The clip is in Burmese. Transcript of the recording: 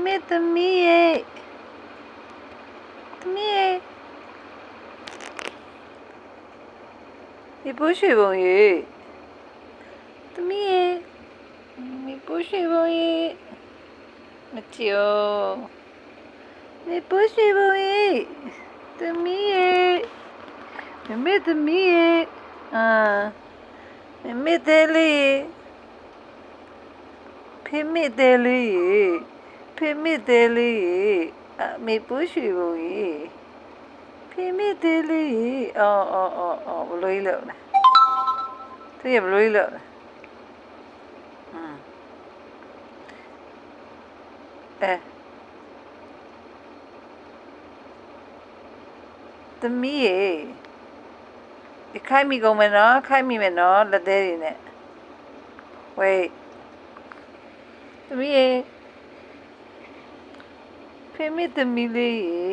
မေသမီးရဲ့သမီးရဲ့ဒီပိုးရွှေဘုံရေသမီးရဲ့ဒီပိုးရွှေဘုံရေမကျော်ဒီပိုးရွှေဘုံရေသမီးရဲ့မေသမီးရဲ့မေသေးလေးဖေမေသေးလေးဖေမေသေးလေးမေပိုးရွှေဘုံရေဖေမေသေးလေးအော်ဘလို့လို့လဲသူရဘလို့လို့လဲသမီးရေဒီခိုင်းမိကုန်မယ်နော်ခိုင်းမိမယ်နော်လက်သေးတွေနဲ့ဝေးသမီးရေဖေမေသမီးလေးရေ